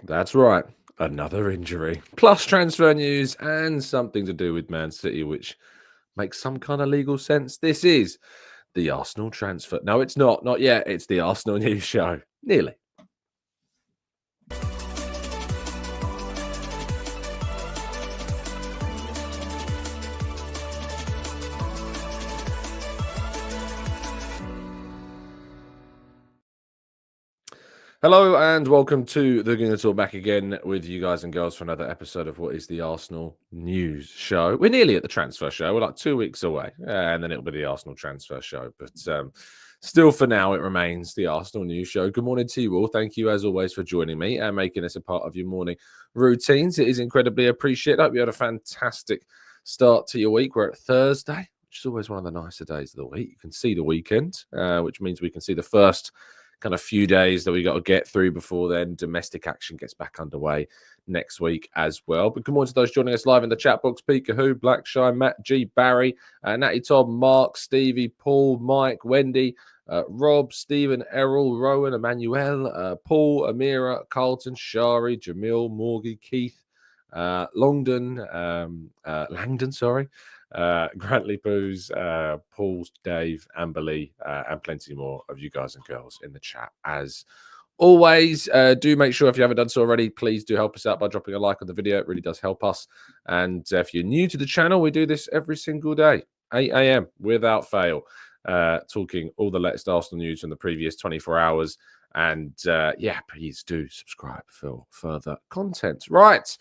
That's right. Another injury. Plus transfer news and something to do with Man City, which makes some kind of legal sense. This is the Arsenal transfer. No, it's not. Not yet. It's the Arsenal news show. Nearly. Hello and welcome to the Gooner Talk, back again with you guys and girls for another episode of what is the Arsenal news show. We're nearly at the transfer show. We're like 2 weeks away, and then it'll be the Arsenal transfer show. But still, for now, it remains the Arsenal news show. Good morning to you all. Thank you, as always, for joining me and making this a part of your morning routines. It is incredibly appreciated. I hope you had a fantastic start to your week. We're at Thursday, which is always one of the nicer days of the week. You can see the weekend, which means we can see the first kind of few days that we got to get through before then domestic action gets back underway next week as well. But good morning to those joining us live in the chat box: Peekahoo, Blackshine, Matt G, Barry, Natty Tom, Mark, Stevie, Paul, Mike, Wendy, Rob, Stephen, Errol, Rowan, Emmanuel, Paul, Amira, Carlton, Shari, Jamil, Morgie, Keith, Langdon, sorry, Grantley Boos, Paul, Dave, Amberley, and plenty more of you guys and girls in the chat. As always, do make sure, if you haven't done so already, please do help us out by dropping a like on the video. It really does help us. And if you're new to the channel, we do this every single day, 8 a.m. without fail, talking all the latest Arsenal news from the previous 24 hours. And yeah, please do subscribe for further content. Right.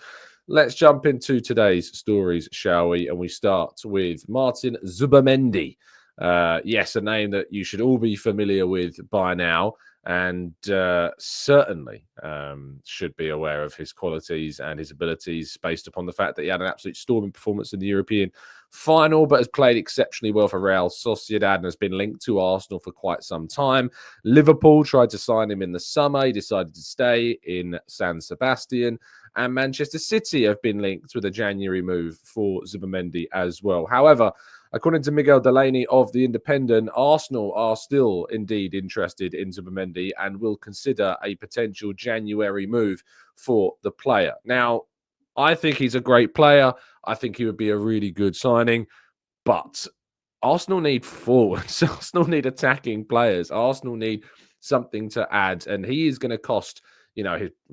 Let's jump into today's stories, shall we? And we start with Martin Zubimendi. Yes, a name that you should all be familiar with by now, and certainly should be aware of his qualities and his abilities based upon the fact that he had an absolute storming performance in the European final, but has played exceptionally well for Real Sociedad and has been linked to Arsenal for quite some time. Liverpool tried to sign him in the summer. He decided to stay in San Sebastian. And Manchester City have been linked with a January move for Zubimendi as well. However, according to Miguel Delaney of The Independent, Arsenal are still indeed interested in Zubimendi and will consider a potential January move for the player. Now, I think he's a great player. I think he would be a really good signing, but Arsenal need forwards. Arsenal need attacking players. Arsenal need something to add, and he is going to cost,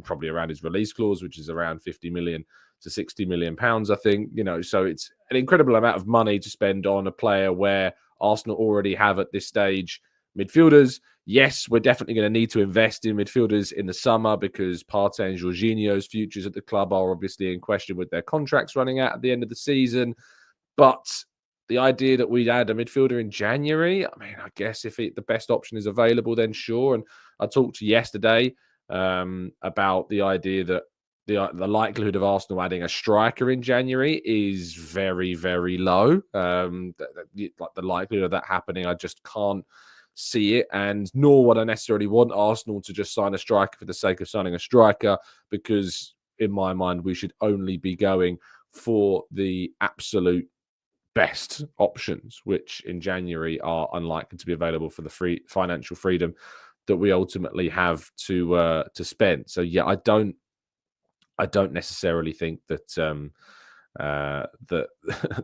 probably around his release clause, which is around 50 million to 60 million pounds, I think. So it's an incredible amount of money to spend on a player where Arsenal already have at this stage midfielders. Yes, we're definitely going to need to invest in midfielders in the summer because Partey and Jorginho's futures at the club are obviously in question with their contracts running out at the end of the season. But the idea that we'd add a midfielder in January, I mean, I guess if the best option is available, then sure. And I talked yesterday about the idea that the likelihood of Arsenal adding a striker in January is very, very low. Like the likelihood of that happening, I just can't see it. And nor would I necessarily want Arsenal to just sign a striker for the sake of signing a striker, because in my mind, we should only be going for the absolute best options, which in January are unlikely to be available for the free financial freedom that we ultimately have to spend. So yeah, I don't necessarily think that that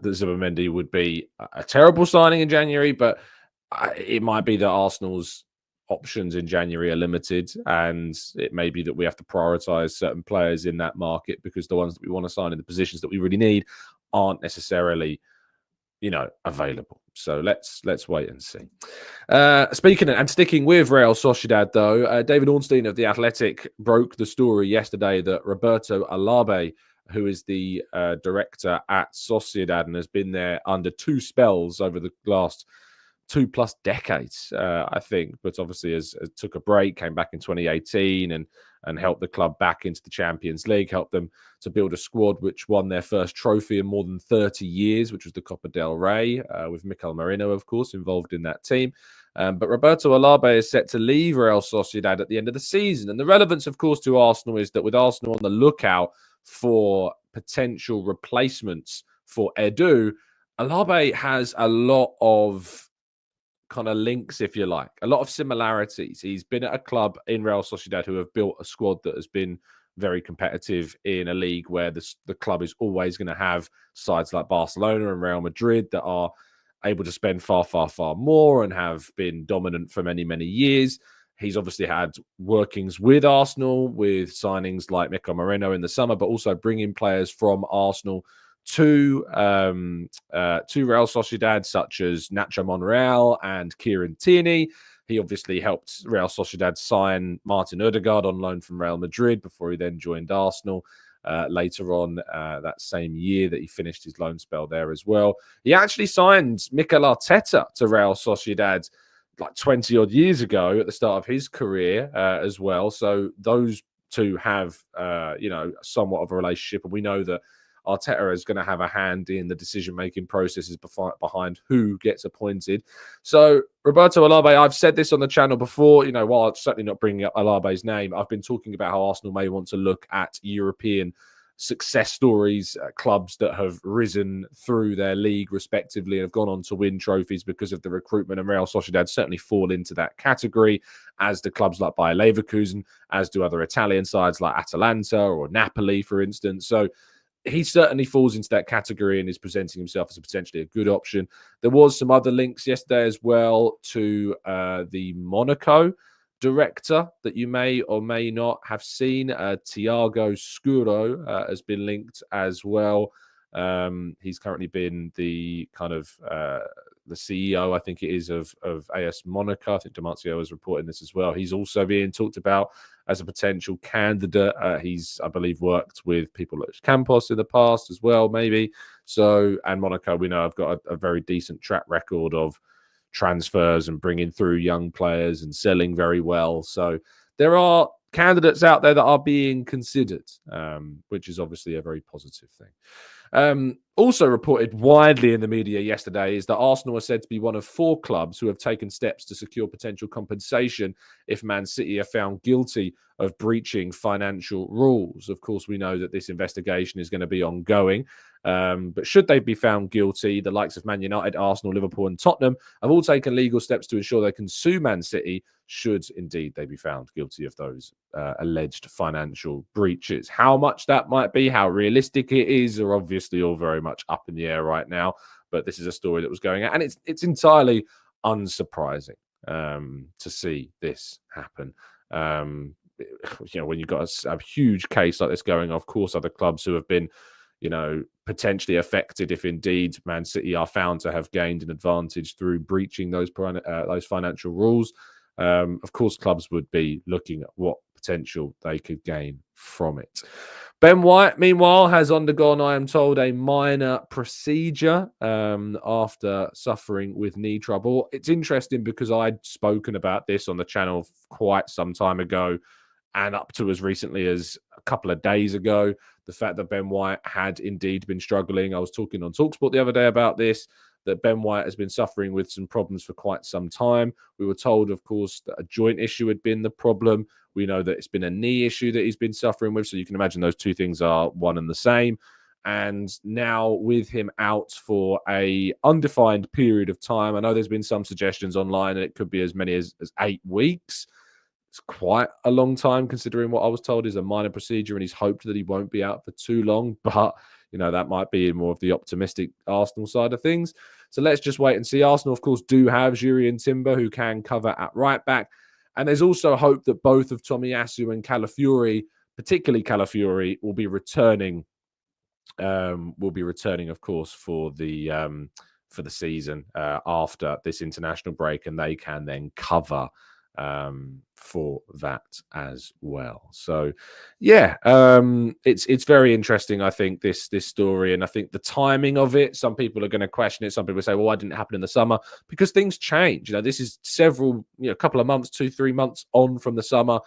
Zubimendi would be a terrible signing in January, but it might be that Arsenal's options in January are limited, and it may be that we have to prioritize certain players in that market because the ones that we want to sign in the positions that we really need aren't necessarily available. So let's wait and see. Speaking and sticking with Real Sociedad, though, David Ornstein of The Athletic broke the story yesterday that Roberto Olabe, who is the director at Sociedad and has been there under two spells over the last 2+ decades, I think, but obviously has took a break, came back in 2018 and helped the club back into the Champions League, helped them to build a squad which won their first trophy in more than 30 years, which was the Copa del Rey, with Mikel Merino, of course, involved in that team. But Roberto Olabe is set to leave Real Sociedad at the end of the season. And the relevance, of course, to Arsenal is that with Arsenal on the lookout for potential replacements for Edu, Olabe has a lot of kind of links, if you like, a lot of similarities. He's been at a club in Real Sociedad who have built a squad that has been very competitive in a league where the club is always going to have sides like Barcelona and Real Madrid that are able to spend far, far, far more and have been dominant for many, many years. He's obviously had workings with Arsenal, with signings like Mikel Moreno in the summer, but also bringing players from Arsenal to Real Sociedad, such as Nacho Monreal and Kieran Tierney. He obviously helped Real Sociedad sign Martin Odegaard on loan from Real Madrid before he then joined Arsenal later on that same year that he finished his loan spell there as well. He actually signed Mikel Arteta to Real Sociedad like 20 odd years ago at the start of his career as well. So those two have, somewhat of a relationship. And we know that Arteta is going to have a hand in the decision-making processes behind who gets appointed. So Roberto Olabe, I've said this on the channel before, while I'm certainly not bringing up Olabe's name, I've been talking about how Arsenal may want to look at European success stories, clubs that have risen through their league respectively and have gone on to win trophies because of the recruitment, and Real Sociedad certainly fall into that category, as do clubs like Bayer Leverkusen, as do other Italian sides like Atalanta or Napoli, for instance. So he certainly falls into that category and is presenting himself as potentially a good option. There was some other links yesterday as well to the Monaco director that you may or may not have seen. Tiago Scuro has been linked as well. He's currently been the kind of the CEO, I think it is, of AS Monaco. I think Damancio was reporting this as well. He's also being talked about as a potential candidate. He's, I believe, worked with people like Campos in the past as well, maybe. So, and Monaco, we know, have got a very decent track record of transfers and bringing through young players and selling very well. So there are candidates out there that are being considered, which is obviously a very positive thing. Also reported widely in the media yesterday is that Arsenal are said to be one of 4 clubs who have taken steps to secure potential compensation if Man City are found guilty of breaching financial rules. Of course, we know that this investigation is going to be ongoing, but should they be found guilty, the likes of Man United, Arsenal, Liverpool and Tottenham have all taken legal steps to ensure they can sue Man City should indeed they be found guilty of those alleged financial breaches. How much that might be, how realistic it is, are obviously all very much up in the air right now. But this is a story that was going out, and it's entirely unsurprising to see this happen. When you've got a huge case like this going, of course, other clubs who have been, potentially affected if indeed Man City are found to have gained an advantage through breaching those financial rules. Of course, clubs would be looking at what potential they could gain from it. Ben White, meanwhile, has undergone, I am told, a minor procedure after suffering with knee trouble. It's interesting because I'd spoken about this on the channel quite some time ago, and up to as recently as a couple of days ago, the fact that Ben White had indeed been struggling. I was talking on TalkSport the other day about this, that Ben White has been suffering with some problems for quite some time. We were told, of course, that a joint issue had been the problem. We know that it's been a knee issue that he's been suffering with. So you can imagine those two things are one and the same. And now with him out for a undefined period of time, I know there's been some suggestions online and it could be as many as 8 weeks. It's quite a long time considering what I was told is a minor procedure, and he's hoped that he won't be out for too long. But, that might be more of the optimistic Arsenal side of things. So let's just wait and see. Arsenal, of course, do have Jurien Timber, who can cover at right back. And there's also hope that both of Tomiyasu and Calafiori, particularly Calafiori, will be returning. Of course, for the season after this international break, and they can then cover for that as well. So it's very interesting, I think, this story, and I think the timing of it, some people are going to question it. Some people say, well, why didn't it happen in the summer? Because things change. This is a couple of months, 2-3 months on from the summer.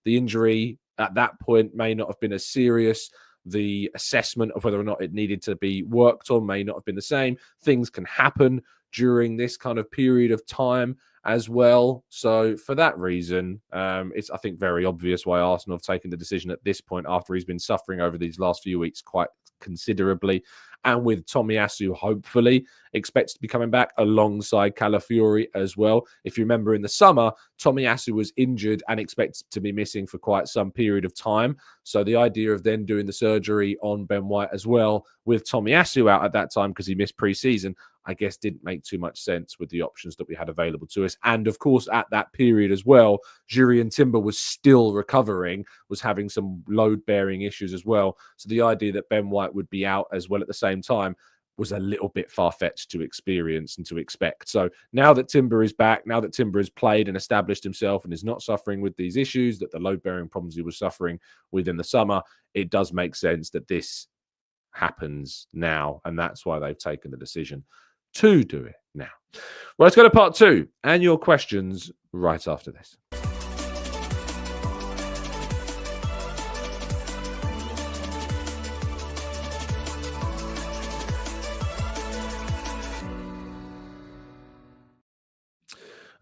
The injury at that point may not have been as serious. The assessment of whether or not it needed to be worked on may not have been the same. Things can happen during this kind of period of time as well. So for that reason, it's, I think, very obvious why Arsenal have taken the decision at this point, after he's been suffering over these last few weeks quite considerably. And with Tomiyasu, hopefully, expects to be coming back alongside Calafiori as well. If you remember in the summer, Tomiyasu was injured and expected to be missing for quite some period of time. So the idea of then doing the surgery on Ben White as well, with Tomiyasu out at that time because he missed pre-season, I guess didn't make too much sense with the options that we had available to us. And of course, at that period as well, Jurrien Timber was still recovering, was having some load-bearing issues as well. So the idea that Ben White would be out as well at the same time was a little bit far-fetched to experience and to expect. So now that Timber is back, now that Timber has played and established himself and is not suffering with these issues, that the load-bearing problems he was suffering with in the summer, it does make sense that this happens now. And that's why they've taken the decision to do it now. Well, let's go to part 2 and your questions right after this.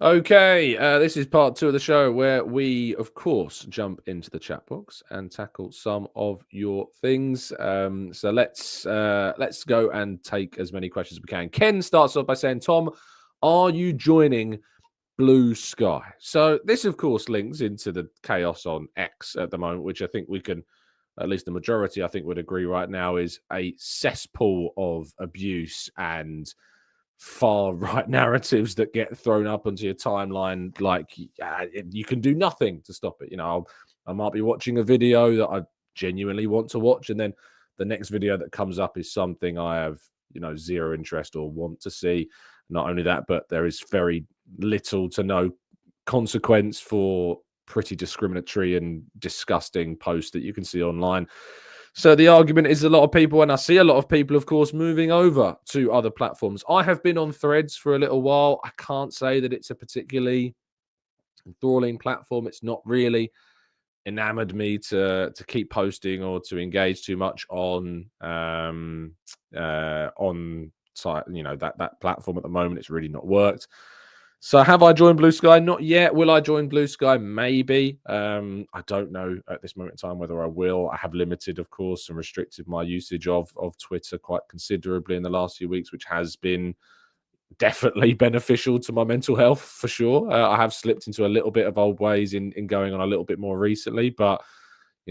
Okay, this is part 2 of the show where we, of course, jump into the chat box and tackle some of your things. So let's go and take as many questions as we can. Ken starts off by saying, Tom, are you joining Blue Sky? So this, of course, links into the chaos on X at the moment, which I think we can, at least the majority, I think, would agree right now is a cesspool of abuse and far right narratives that get thrown up onto your timeline. Like you can do nothing to stop it. I might be watching a video that I genuinely want to watch, and then the next video that comes up is something I have zero interest or want to see. Not only that, but there is very little to no consequence for pretty discriminatory and disgusting posts that you can see online. So the argument is a lot of people, and I see a lot of people, of course, moving over to other platforms. I have been on Threads for a little while. I can't say that it's a particularly enthralling platform. It's not really enamored me to keep posting or to engage too much on site, that platform at the moment. It's really not worked. So have I joined Blue Sky? Not yet. Will I join Blue Sky? Maybe. I don't know at this moment in time whether I will. I have limited, of course, and restricted my usage of Twitter quite considerably in the last few weeks, which has been definitely beneficial to my mental health for sure. I have slipped into a little bit of old ways in going on a little bit more recently, but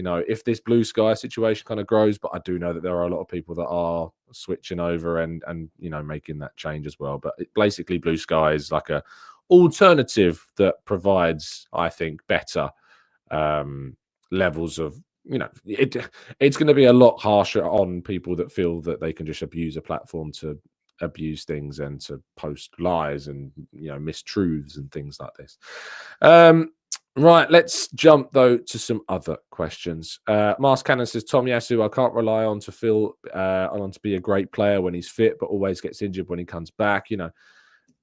if this Blue Sky situation kind of grows, but I do know that there are a lot of people that are switching over and making that change as well. But basically, Blue Sky is like a alternative that provides, I think, better levels of it's going to be a lot harsher on people that feel that they can just abuse a platform to abuse things and to post lies and mistruths and things like this. Right, let's jump though to some other questions. Mars Cannon says, Tomiyasu, I can't rely on to be a great player when he's fit, but always gets injured when he comes back.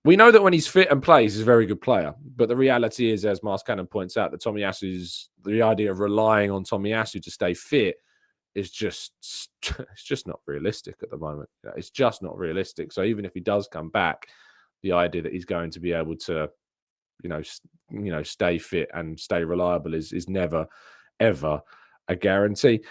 We know that when he's fit and plays, he's a very good player. But the reality is, as Mars Cannon points out, that the idea of relying on Tomiyasu to stay fit is it's just not realistic at the moment. It's just not realistic. So even if he does come back, the idea that he's going to be able to stay fit and stay reliable is never, ever a guarantee.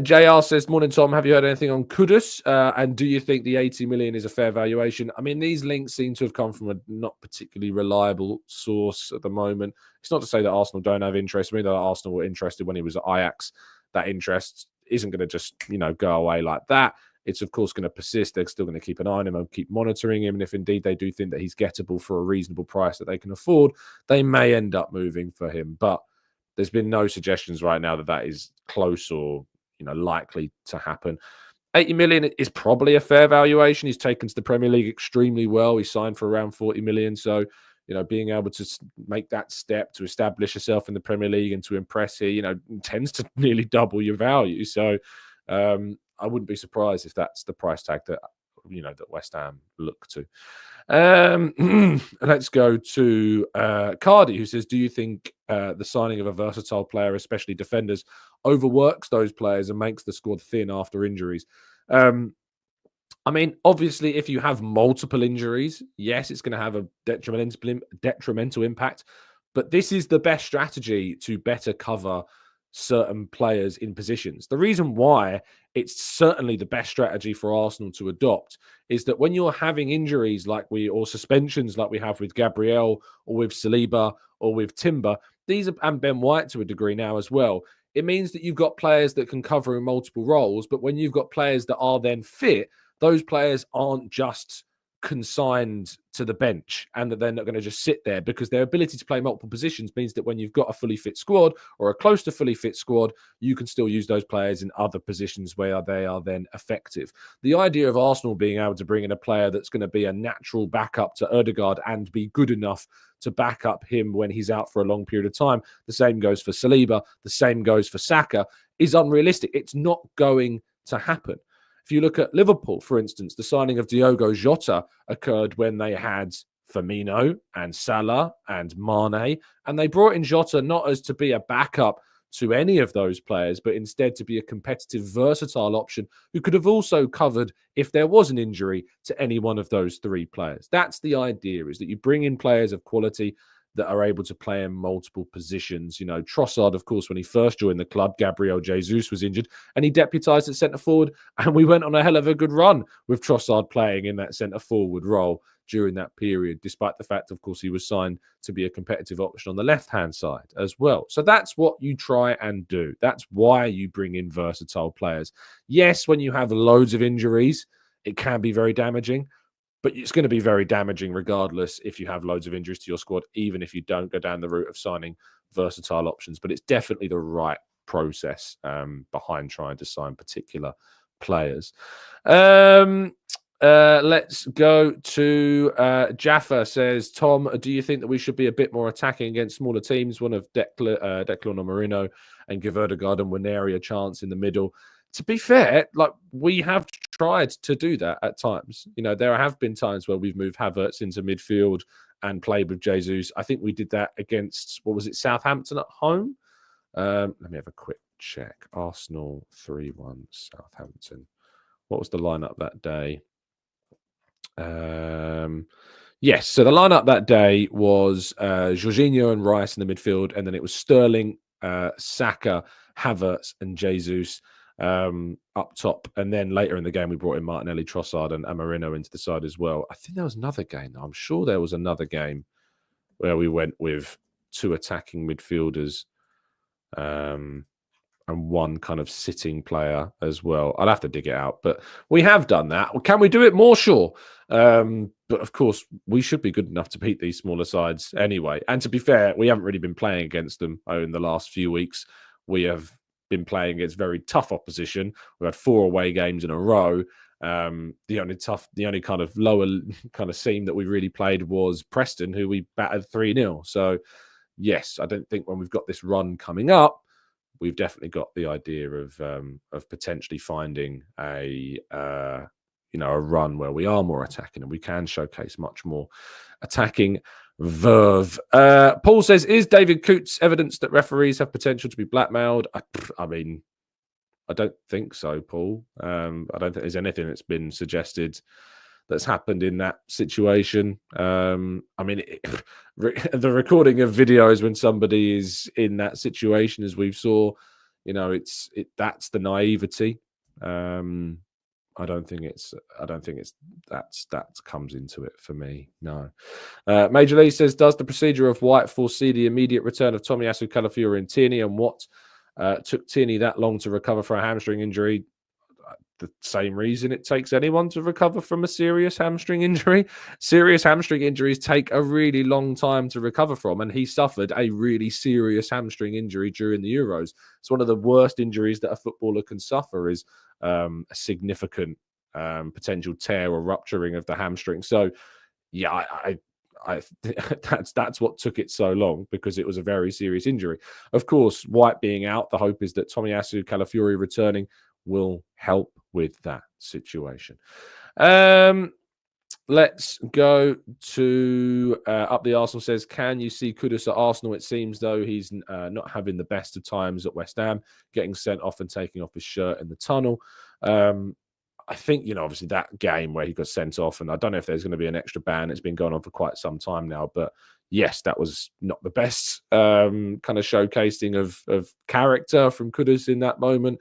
JR says, morning, Tom. Have you heard anything on Kudus? And do you think the 80 million is a fair valuation? I mean, these links seem to have come from a not particularly reliable source at the moment. It's not to say that Arsenal don't have interest. I mean, that Arsenal were interested when he was at Ajax. That interest isn't going to just, go away like that. It's, of course, going to persist. They're still going to keep an eye on him and keep monitoring him. And if indeed they do think that he's gettable for a reasonable price that they can afford, they may end up moving for him. But there's been no suggestions right now that is close or, likely to happen. 80 million is probably a fair valuation. He's taken to the Premier League extremely well. He signed for around 40 million. So, being able to make that step to establish yourself in the Premier League and to impress here, tends to nearly double your value. So, I wouldn't be surprised if that's the price tag that that West Ham look to. Let's go to Cardi, who says, do you think the signing of a versatile player, especially defenders, overworks those players and makes the squad thin after injuries? I mean, obviously, if you have multiple injuries, yes, it's going to have a detrimental impact. But this is the best strategy to better cover certain players in positions. The reason why it's certainly the best strategy for Arsenal to adopt is that when you're having injuries or suspensions like we have with Gabriel or with Saliba or with Timber, and Ben White to a degree now as well, it means that you've got players that can cover in multiple roles. But when you've got players that are then fit, those players aren't just consigned to the bench and that they're not going to just sit there, because their ability to play multiple positions means that when you've got a fully fit squad or a close to fully fit squad, you can still use those players in other positions where they are then effective. The idea of Arsenal being able to bring in a player that's going to be a natural backup to Ødegaard and be good enough to back up him when he's out for a long period of time, the same goes for Saliba, the same goes for Saka, is unrealistic. It's not going to happen. If you look at Liverpool, for instance, the signing of Diogo Jota occurred when they had Firmino and Salah and Mane, and they brought in Jota not as to be a backup to any of those players, but instead to be a competitive, versatile option who could have also covered if there was an injury to any one of those three players. That's the idea, is that you bring in players of quality that are able to play in multiple positions. You know, Trossard, of course, when he first joined the club, Gabriel Jesus was injured and he deputised at centre-forward, and we went on a hell of a good run with Trossard playing in that centre-forward role during that period, despite the fact, of course, he was signed to be a competitive option on the left-hand side as well. So that's what you try and do. That's why you bring in versatile players. Yes, when you have loads of injuries, it can be very damaging, but it's going to be very damaging regardless if you have loads of injuries to your squad, even if you don't go down the route of signing versatile options. But it's definitely the right process behind trying to sign particular players. Let's go to Jaffa says, Tom, do you think that we should be a bit more attacking against smaller teams? One of Declan or Marino, and give Ødegaard and Waneri a chance in the middle. To be fair, like, we have tried to do that at times. You know, there have been times where we've moved Havertz into midfield and played with Jesus. I think we did that against, Southampton at home? Let me have a quick check. Arsenal 3-1 Southampton. What was the lineup that day? Yes, so the lineup that day was Jorginho and Rice in the midfield, and then it was Sterling, Saka, Havertz, and Jesus up top. And then later in the game, we brought in Martinelli, Trossard, and Marino into the side as well. I think there was another game, though. I'm sure there was another game where we went with two attacking midfielders and one kind of sitting player as well. I'll have to dig it out, but we have done that. Can we do it more? Sure. But of course, we should be good enough to beat these smaller sides anyway. And to be fair, we haven't really been playing against them in the last few weeks. We have been playing against very tough opposition. We've had 4 away games in a row. The only kind of lower kind of seam that we really played was Preston, who we battered 3-0. So yes, I don't think when we've got this run coming up, we've definitely got the idea of potentially finding a run where we are more attacking and we can showcase much more attacking verve. Paul says, is David Coots evidence that referees have potential to be blackmailed? I mean, I don't think so, Paul. I don't think there's anything that's been suggested that's happened in that situation. I mean, the recording of videos when somebody is in that situation, as we've saw, that's the naivety. I don't think that comes into it for me. No. Major Lee says, does the procedure of White foresee the immediate return of Tomiyasu, Calafiori, and Tierney? And what took Tierney that long to recover from a hamstring injury? The same reason it takes anyone to recover from a serious hamstring injury. Serious hamstring injuries take a really long time to recover from, and he suffered a really serious hamstring injury during the Euros. It's one of the worst injuries that a footballer can suffer, is a significant potential tear or rupturing of the hamstring. So yeah, I that's what took it so long, because it was a very serious injury. Of course, White being out, the hope is that Tomiyasu, Calafiori returning will help with that situation. Let's go to Up the Arsenal says, can you see Kudus at Arsenal? It seems though he's not having the best of times at West Ham, getting sent off and taking off his shirt in the tunnel. I think, obviously that game where he got sent off, and I don't know if there's going to be an extra ban. It's been going on for quite some time now, but yes, that was not the best kind of showcasing of character from Kudus in that moment.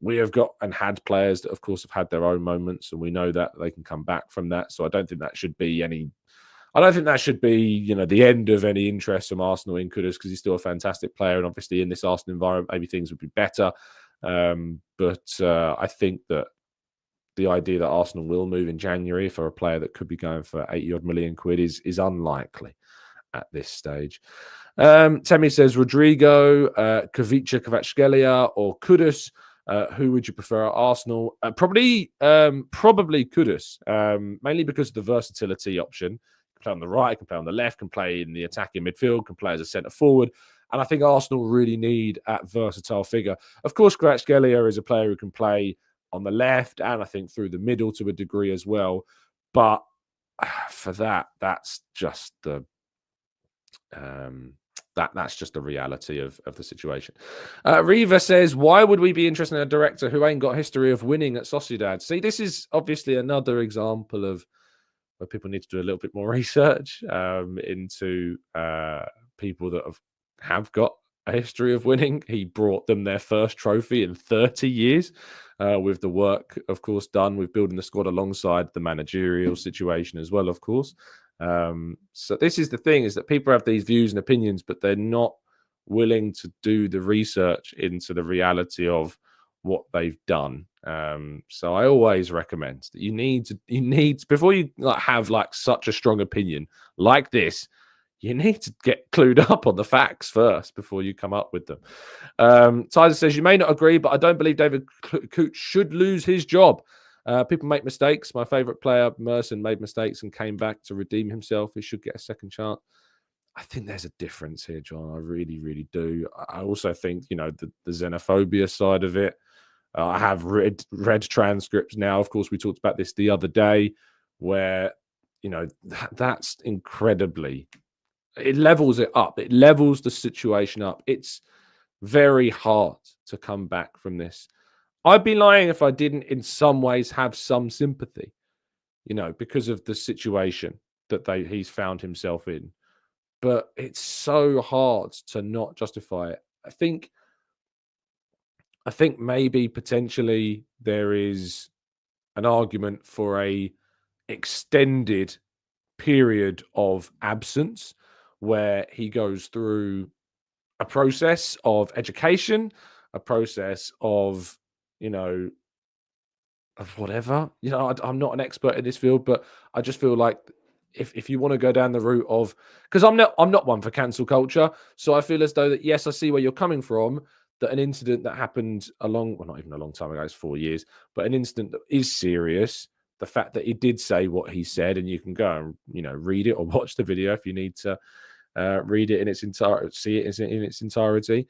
We have got and had players that, of course, have had their own moments, and we know that they can come back from that. So I don't think that should be the end of any interest from Arsenal in Kudus, because he's still a fantastic player, and obviously in this Arsenal environment, maybe things would be better. But I think that the idea that Arsenal will move in January for a player that could be going for 80-odd million quid is unlikely at this stage. Temi says Rodrigo, Kavica Kvaratskhelia, or Kudus. Who would you prefer at Arsenal? Probably Kudus, mainly because of the versatility option. Can play on the right, can play on the left, can play in the attacking midfield, can play as a centre forward. And I think Arsenal really need a versatile figure. Of course, Kvaratskhelia is a player who can play on the left and I think through the middle to a degree as well. But for that's just the that's just the reality of the situation. Riva says, why would we be interested in a director who ain't got a history of winning at Sociedad? See, this is obviously another example of where people need to do a little bit more research into people that have got a history of winning. He brought them their first trophy in 30 years with the work, of course, done with building the squad alongside the managerial situation as well, of course. So this is the thing, is that people have these views and opinions, but they're not willing to do the research into the reality of what they've done. So I always recommend that you need to before you have such a strong opinion like this, you need to get clued up on the facts first before you come up with them. Tyler says, you may not agree, but I don't believe David Cooch should lose his job. People make mistakes. My favourite player, Merson, made mistakes and came back to redeem himself. He should get a second chance. I think there's a difference here, John. I really, really do. I also think, the xenophobia side of it. I have read transcripts now. Of course, we talked about this the other day where, that's incredibly... It levels it up. It levels the situation up. It's very hard to come back from this. I'd be lying if I didn't in some ways have some sympathy, because of the situation that he's found himself in. But it's so hard to not justify it. I think maybe potentially there is an argument for a extended period of absence where he goes through a process of education, a process of, of whatever. I'm not an expert in this field, but I just feel like if you want to go down the route of, because I'm not one for cancel culture, so I feel as though that, yes, I see where you're coming from, that an incident that happened not even a long time ago, it's 4 years, but an incident that is serious, the fact that he did say what he said, and you can go and, read it or watch the video if you need to read it in its entirety, see it in its entirety.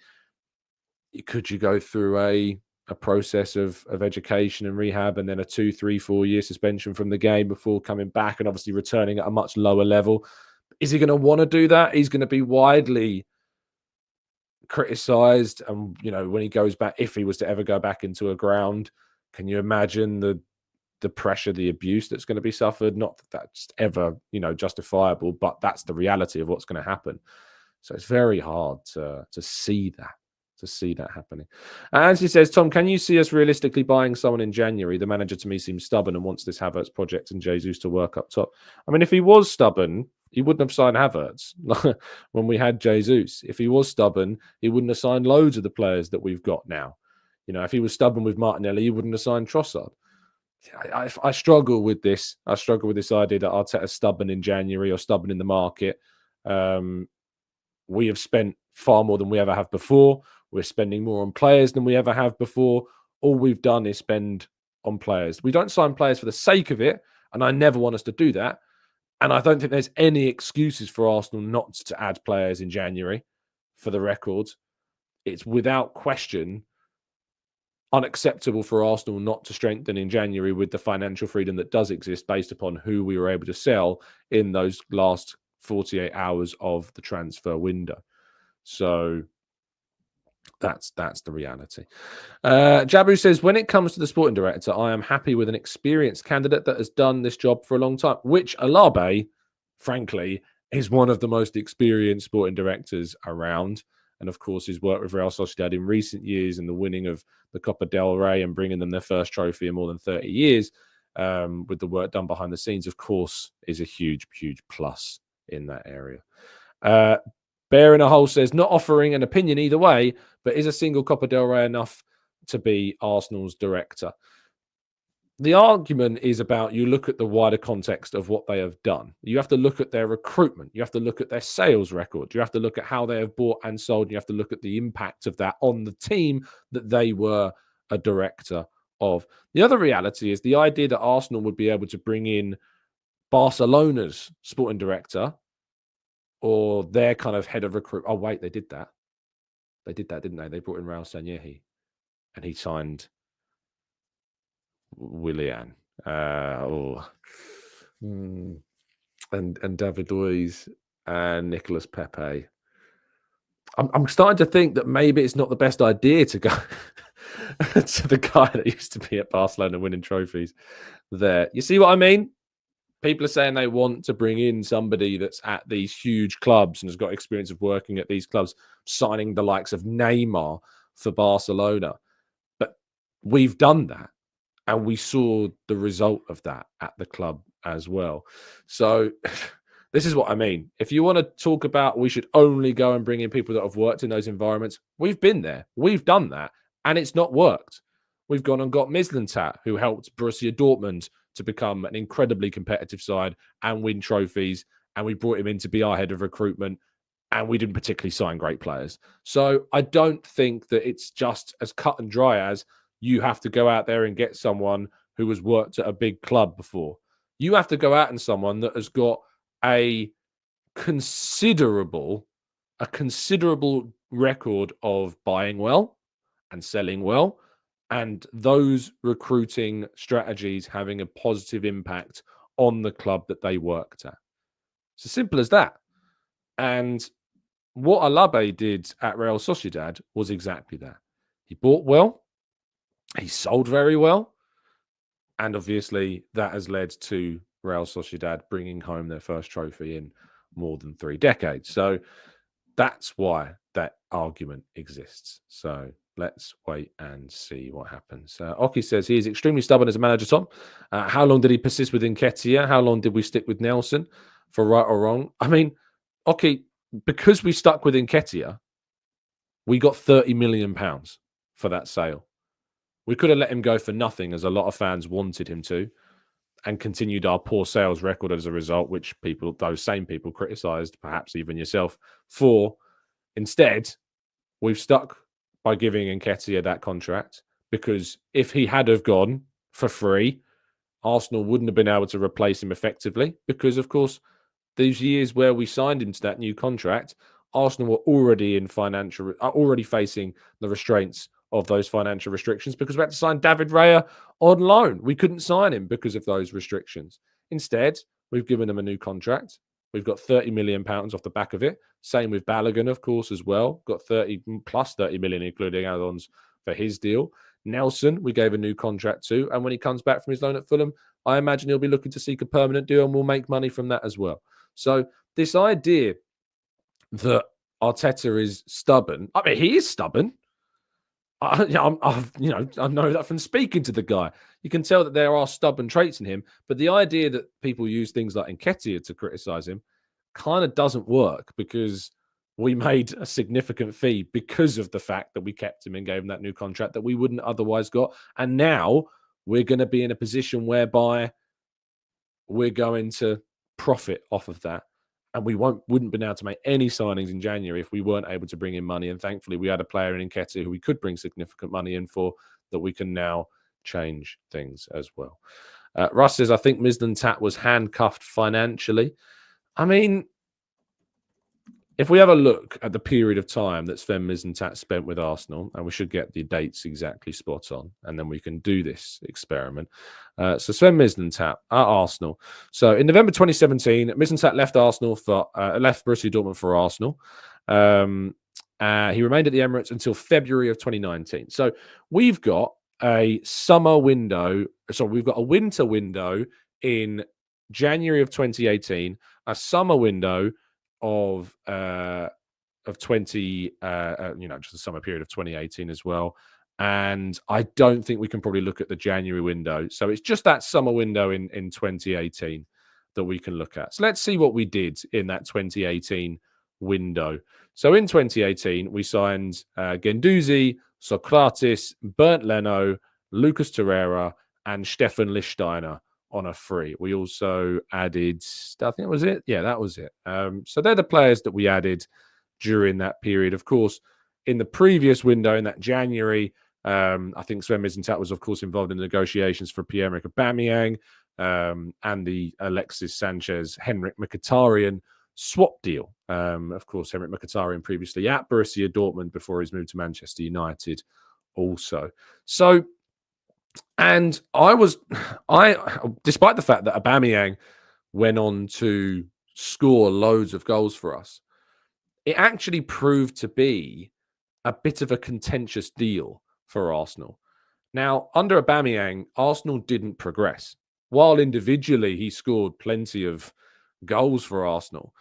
Could you go through a process of education and rehab, and then a 2, 3, 4 year suspension from the game before coming back and obviously returning at a much lower level? Is he going to want to do that? He's going to be widely criticized, and when he goes back, if he was to ever go back into a ground, can you imagine the pressure, the abuse that's going to be suffered? Not that that's ever justifiable, but that's the reality of what's going to happen. So it's very hard to see that happening. And he says, Tom, can you see us realistically buying someone in January? The manager to me seems stubborn and wants this Havertz project and Jesus to work up top. I mean, if he was stubborn, he wouldn't have signed Havertz when we had Jesus. If he was stubborn, he wouldn't have signed loads of the players that we've got now. If he was stubborn with Martinelli, he wouldn't have signed Trossard. I struggle with this. I struggle with this idea that Arteta's stubborn in January or stubborn in the market. We have spent far more than we ever have before. We're spending more on players than we ever have before. All we've done is spend on players. We don't sign players for the sake of it, and I never want us to do that. And I don't think there's any excuses for Arsenal not to add players in January, for the record. It's without question unacceptable for Arsenal not to strengthen in January with the financial freedom that does exist based upon who we were able to sell in those last 48 hours of the transfer window. So That's the reality. Jabu says, when it comes to the sporting director, I am happy with an experienced candidate that has done this job for a long time, which Olabe, frankly, is one of the most experienced sporting directors around. And of course, his work with Real Sociedad in recent years and the winning of the Copa del Rey and bringing them their first trophy in more than 30 years, with the work done behind the scenes, of course, is a huge, huge plus in that area. Bear in a Hole says, not offering an opinion either way, but is a single Copa del Rey enough to be Arsenal's director? The argument is about, you look at the wider context of what they have done. You have to look at their recruitment. You have to look at their sales record. You have to look at how they have bought and sold. You have to look at the impact of that on the team that they were a director of. The other reality is the idea that Arsenal would be able to bring in Barcelona's sporting director or their kind of head of recruit. Oh, wait, they did that. They did that, didn't they? They brought in Raul Sanyehi and he signed Willian. And David Luiz and Nicolas Pepe. I'm starting to think that maybe it's not the best idea to go to the guy that used to be at Barcelona winning trophies there. You see what I mean? People are saying they want to bring in somebody that's at these huge clubs and has got experience of working at these clubs, signing the likes of Neymar for Barcelona. But we've done that, and we saw the result of that at the club as well. So this is what I mean. If you want to talk about we should only go and bring in people that have worked in those environments, we've been there. We've done that, and it's not worked. We've gone and got Mislintat, who helped Borussia Dortmund to become an incredibly competitive side and win trophies. And we brought him in to be our head of recruitment, and we didn't particularly sign great players. So I don't think that it's just as cut and dry as you have to go out there and get someone who has worked at a big club before. You have to go out and someone that has got a considerable record of buying well and selling well, and those recruiting strategies having a positive impact on the club that they worked at. It's as simple as that. And what Olabe did at Real Sociedad was exactly that. He bought well, he sold very well, and obviously that has led to Real Sociedad bringing home their first trophy in more than 3 decades. So that's why that argument exists. So let's wait and see what happens. Oki says he is extremely stubborn as a manager, Tom. How long did he persist with Nketiah? How long did we stick with Nelson, for right or wrong? I mean, Oki, because we stuck with Nketiah, we got £30 million for that sale. We could have let him go for nothing, as a lot of fans wanted him to, and continued our poor sales record as a result, which those same people criticised, perhaps even yourself, for. Instead, we've stuck by giving Nketiah that contract, because if he had have gone for free, Arsenal wouldn't have been able to replace him effectively, because, of course, these years where we signed him to that new contract, Arsenal were already facing the restraints of those financial restrictions, because we had to sign David Raya on loan. We couldn't sign him because of those restrictions. Instead, we've given him a new contract. We've got £30 million off the back of it. Same with Balogun, of course, as well. Got 30 million, including add-ons for his deal. Nelson, we gave a new contract to. And when he comes back from his loan at Fulham, I imagine he'll be looking to seek a permanent deal, and we'll make money from that as well. So this idea that Arteta is stubborn, I mean, he is stubborn. I know that from speaking to the guy. You can tell that there are stubborn traits in him, but the idea that people use things like Nketiah to criticize him kind of doesn't work, because we made a significant fee because of the fact that we kept him and gave him that new contract that we wouldn't otherwise got. And now we're going to be in a position whereby we're going to profit off of that. And we wouldn't been able to make any signings in January if we weren't able to bring in money. And thankfully, we had a player in Nketiah who we could bring significant money in for, that we can now change things as well. Russ says, I think Mislintat was handcuffed financially. I mean, if we have a look at the period of time that Sven Mislintat spent with Arsenal, and we should get the dates exactly spot on, and then we can do this experiment. So Sven Mislintat at Arsenal. So in November 2017, Mislintat left Borussia Dortmund for Arsenal. He remained at the Emirates until February of 2019. So we've got a summer window. So we've got a winter window in January of 2018, a summer window of 20, just the summer period of 2018 as well. And I don't think we can probably look at the January window. So it's just that summer window in 2018 that we can look at. So let's see what we did in that 2018 window. So in 2018, we signed Guendouzi, Socrates, Bernd Leno, Lucas Torreira, and Stefan Lichtsteiner on a free. We also added, I think that was it. Yeah, that was it. So they're the players that we added during that period. Of course, in the previous window, in that January, I think Sven Mislintat was, of course, involved in the negotiations for Pierre-Emerick Aubameyang and the Alexis Sanchez, Henrik Mkhitaryan swap deal. Of course, Henrik Mkhitaryan previously at Borussia Dortmund before he's moved to Manchester United also. So, and despite the fact that Aubameyang went on to score loads of goals for us, it actually proved to be a bit of a contentious deal for Arsenal. Now, under Aubameyang, Arsenal didn't progress. While individually he scored plenty of goals for Arsenal,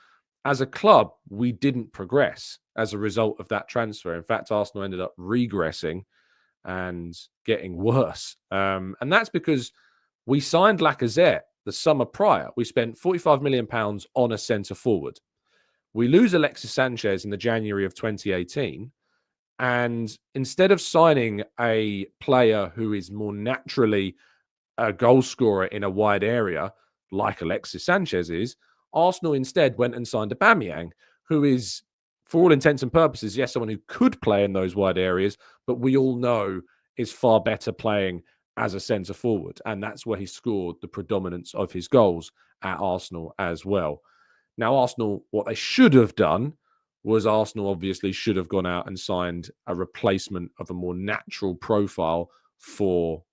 as a club, we didn't progress as a result of that transfer. In fact, Arsenal ended up regressing and getting worse. And that's because we signed Lacazette the summer prior. We spent £45 million on a centre forward. We lose Alexis Sanchez in the January of 2018. And instead of signing a player who is more naturally a goal scorer in a wide area, like Alexis Sanchez is, Arsenal instead went and signed Aubameyang, who is, for all intents and purposes, yes, someone who could play in those wide areas, but we all know is far better playing as a centre forward. And that's where he scored the predominance of his goals at Arsenal as well. Now, Arsenal, what they should have done was Arsenal obviously should have gone out and signed a replacement of a more natural profile for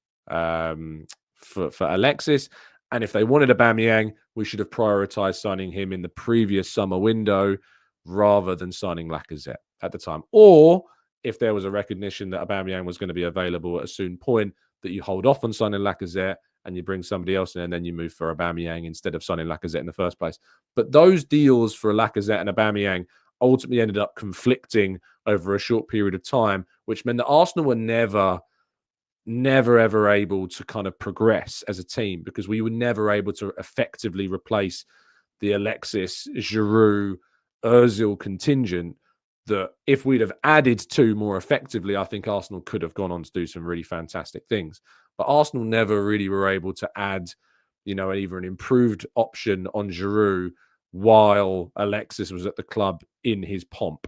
Alexis. And if they wanted Aubameyang, we should have prioritized signing him in the previous summer window rather than signing Lacazette at the time. Or if there was a recognition that Aubameyang was going to be available at a soon point, that you hold off on signing Lacazette and you bring somebody else in and then you move for Aubameyang instead of signing Lacazette in the first place. But those deals for Lacazette and Aubameyang ultimately ended up conflicting over a short period of time, which meant that Arsenal were never ever able to kind of progress as a team because we were never able to effectively replace the Alexis, Giroud, Ozil contingent that if we'd have added two more effectively, I think Arsenal could have gone on to do some really fantastic things. But Arsenal never really were able to add, either an improved option on Giroud while Alexis was at the club in his pomp.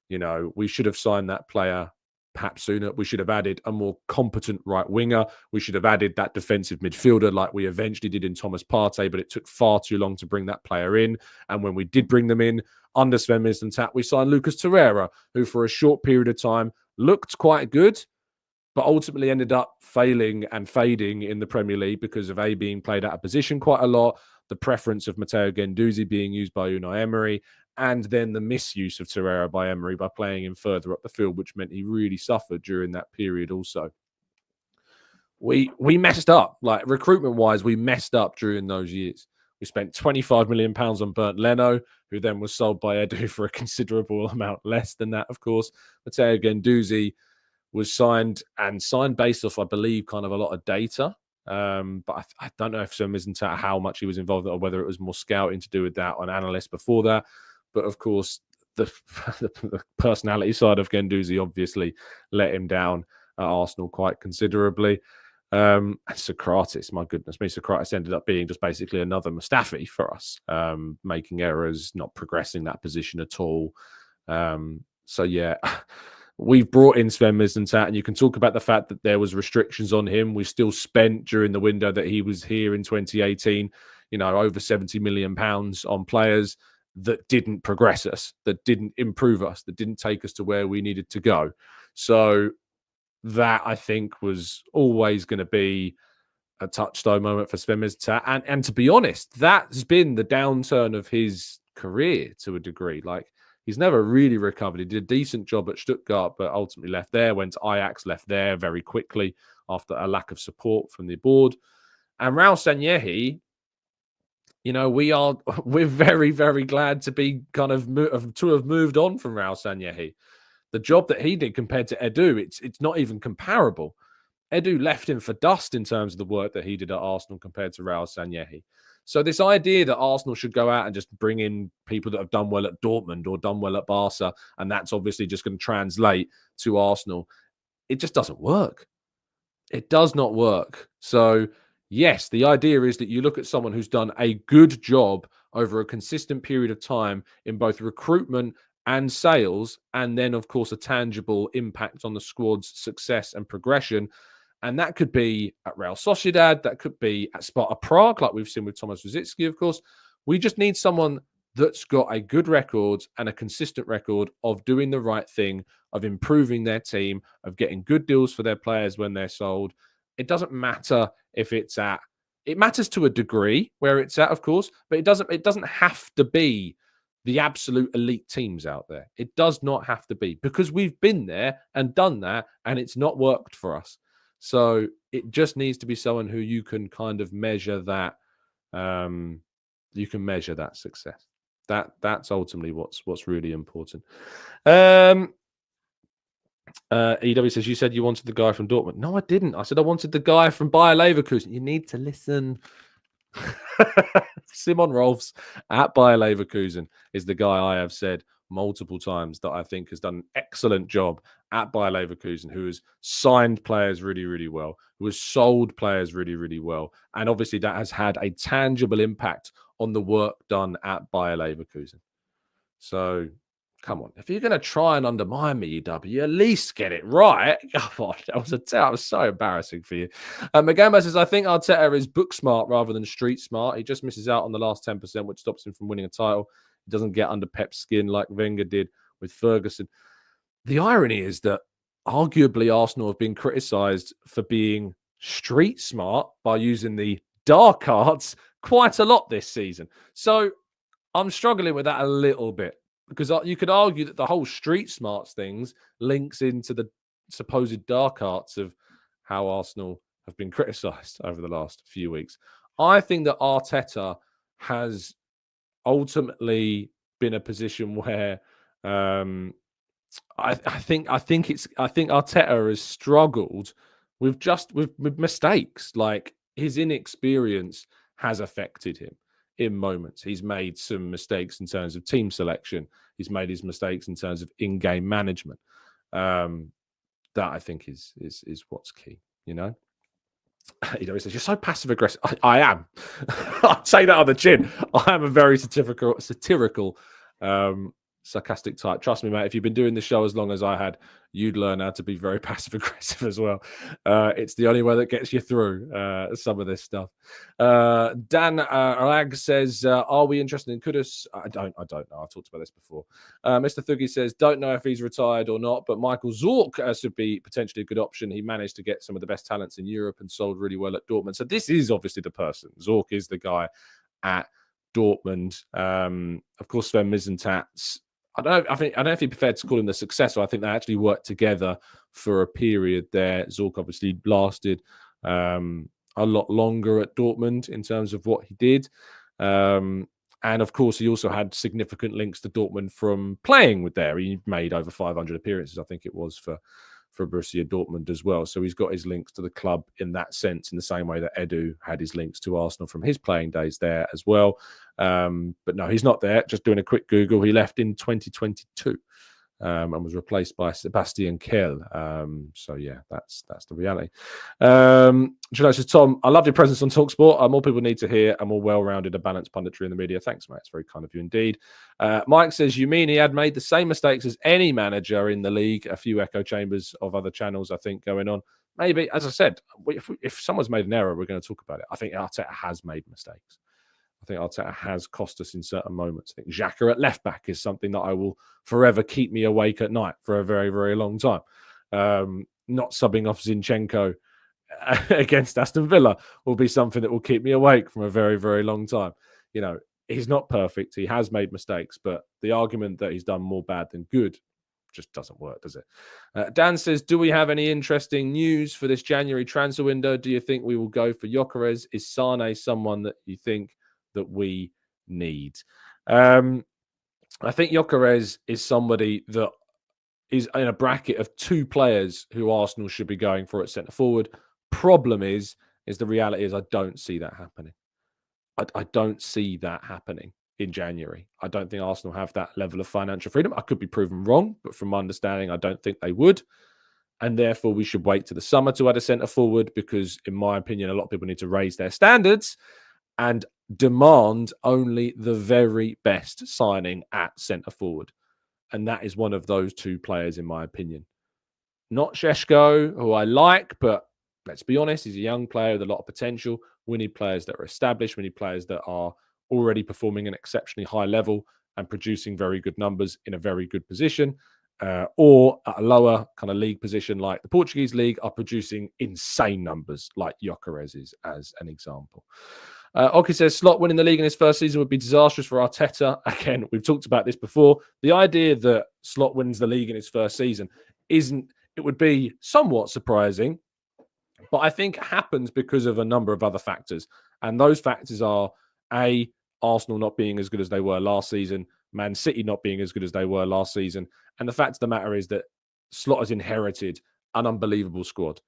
We should have signed that player perhaps sooner. We should have added a more competent right winger. We should have added that defensive midfielder like we eventually did in Thomas Partey, but it took far too long to bring that player in. And when we did bring them in, under Sven Mislintat, we signed Lucas Torreira, who for a short period of time looked quite good, but ultimately ended up failing and fading in the Premier League because of being played out of position quite a lot, the preference of Matteo Guendouzi being used by Unai Emery, and then the misuse of Torreira by Emery by playing him further up the field, which meant he really suffered during that period also. We messed up. Like recruitment-wise, we messed up during those years. We spent £25 million on Bernd Leno, who then was sold by Edu for a considerable amount less than that, of course. Matteo Guendouzi was signed based off, I believe, kind of a lot of data. But I don't know if Sven Mislintat how much he was involved or whether it was more scouting to do with that on analysts before that. But of course, the personality side of Guendouzi obviously let him down at Arsenal quite considerably. Socrates, my goodness me, Socrates ended up being just basically another Mustafi for us, making errors, not progressing that position at all. So yeah, we've brought in Sven Mislintat, and you can talk about the fact that there was restrictions on him. We still spent during the window that he was here in 2018, over £70 million on players that didn't progress us, that didn't improve us, that didn't take us to where we needed to go. So that, I think, was always going to be a touchstone moment for Sven Mislintat. And to be honest, that's been the downturn of his career to a degree. Like, He's never really recovered. He did a decent job at Stuttgart, but ultimately left there, went to Ajax, left there very quickly after a lack of support from the board. And Raul Sanllehi, we're very, very glad to be to have moved on from Raul Sanllehi. The job that he did compared to Edu, it's not even comparable. Edu left him for dust in terms of the work that he did at Arsenal compared to Raul Sanllehi. So this idea that Arsenal should go out and just bring in people that have done well at Dortmund or done well at Barca, and that's obviously just going to translate to Arsenal, it just doesn't work. It does not work. So yes, the idea is that you look at someone who's done a good job over a consistent period of time in both recruitment and sales, and then, of course, a tangible impact on the squad's success and progression. And that could be at Real Sociedad, that could be at Sparta Prague, like we've seen with Tomasz Rosicky, of course. We just need someone that's got a good record and a consistent record of doing the right thing, of improving their team, of getting good deals for their players when they're sold. It doesn't matter if it matters to a degree where it's at, of course, but it doesn't have to be the absolute elite teams out there. It does not have to be, because we've been there and done that and it's not worked for us. So it just needs to be someone who you can kind of measure that. You can measure that success. That's ultimately what's really important. EW says, you said you wanted the guy from Dortmund. No, I didn't. I said I wanted the guy from Bayer Leverkusen. You need to listen. Simon Rolfs at Bayer Leverkusen is the guy I have said multiple times that I think has done an excellent job at Bayer Leverkusen, who has signed players really, really well, who has sold players really, really well. And obviously that has had a tangible impact on the work done at Bayer Leverkusen. So come on, if you're going to try and undermine me, EW, at least get it right. Come on, that was so embarrassing for you. Magamba says, I think Arteta is book smart rather than street smart. He just misses out on the last 10%, which stops him from winning a title. He doesn't get under Pep's skin like Wenger did with Ferguson. The irony is that arguably Arsenal have been criticised for being street smart by using the dark arts quite a lot this season. So I'm struggling with that a little bit, because you could argue that the whole street smarts things links into the supposed dark arts of how Arsenal have been criticised over the last few weeks. I think that Arteta has ultimately been a position where I think Arteta has struggled with mistakes. Like, his inexperience has affected him in moments. He's made some mistakes in terms of team selection. He's made his mistakes in terms of in-game management. That I think is what's key, you know. He says, you're so passive aggressive. I am. I'll say that on the chin. I am a very satirical, sarcastic type. Trust me, mate, if you've been doing the show as long as I had, you'd learn how to be very passive aggressive as well. It's the only way that gets you through some of this stuff. Dan Rag says, are we interested in Kudus? I don't know. I've talked about this before. Mr. Thugi says, don't know if he's retired or not, but Michael Zorc should be potentially a good option. He managed to get some of the best talents in Europe and sold really well at Dortmund. So this is obviously the person. Zorc is the guy at Dortmund. Of course, Sven Mislintat's, I don't know if he preferred to call him the successor. I think they actually worked together for a period there. Zorc obviously lasted a lot longer at Dortmund in terms of what he did. And of course, he also had significant links to Dortmund from playing with there. He made over 500 appearances, I think it was, for Borussia Dortmund as well. So he's got his links to the club in that sense, in the same way that Edu had his links to Arsenal from his playing days there as well. But no, he's not there. Just doing a quick Google, he left in 2022 and was replaced by Sebastian Kehl. So yeah, that's the reality. July says, Tom, I love your presence on TalkSport. More people need to hear a more well-rounded and balanced punditry in the media. Thanks, mate. It's very kind of you indeed. Mike says, you mean he had made the same mistakes as any manager in the league? A few echo chambers of other channels, I think, going on. Maybe, as I said, if someone's made an error, we're going to talk about it. I think Arteta has made mistakes. I think Arteta has cost us in certain moments. I think Xhaka at left back is something that I will forever keep me awake at night for a very, very long time. Not subbing off Zinchenko against Aston Villa will be something that will keep me awake from a very, very long time. You know, he's not perfect. He has made mistakes, but the argument that he's done more bad than good just doesn't work, does it? Dan says, do we have any interesting news for this January transfer window? Do you think we will go for Gyökeres? Is Sane someone that you think that we need? I think Gyökeres is somebody that is in a bracket of two players who Arsenal should be going for at centre forward. Problem is the reality is I don't see that happening. I don't see that happening in January. I don't think Arsenal have that level of financial freedom. I could be proven wrong, but from my understanding, I don't think they would. And therefore, we should wait to the summer to add a centre forward because, in my opinion, a lot of people need to raise their standards and demand only the very best signing at centre forward. And that is one of those two players, in my opinion. Not Šeško, who I like, but let's be honest, he's a young player with a lot of potential. We need players that are established. We need players that are already performing an exceptionally high level and producing very good numbers in a very good position, or at a lower kind of league position like the Portuguese league are producing insane numbers like Gyökeres is, as an example. Oki says, Slot winning the league in his first season would be disastrous for Arteta. Again, we've talked about this before. The idea that Slot wins the league in his first season it would be somewhat surprising, but I think it happens because of a number of other factors. And those factors are, A, Arsenal not being as good as they were last season, Man City not being as good as they were last season. And the fact of the matter is that Slot has inherited an unbelievable squad.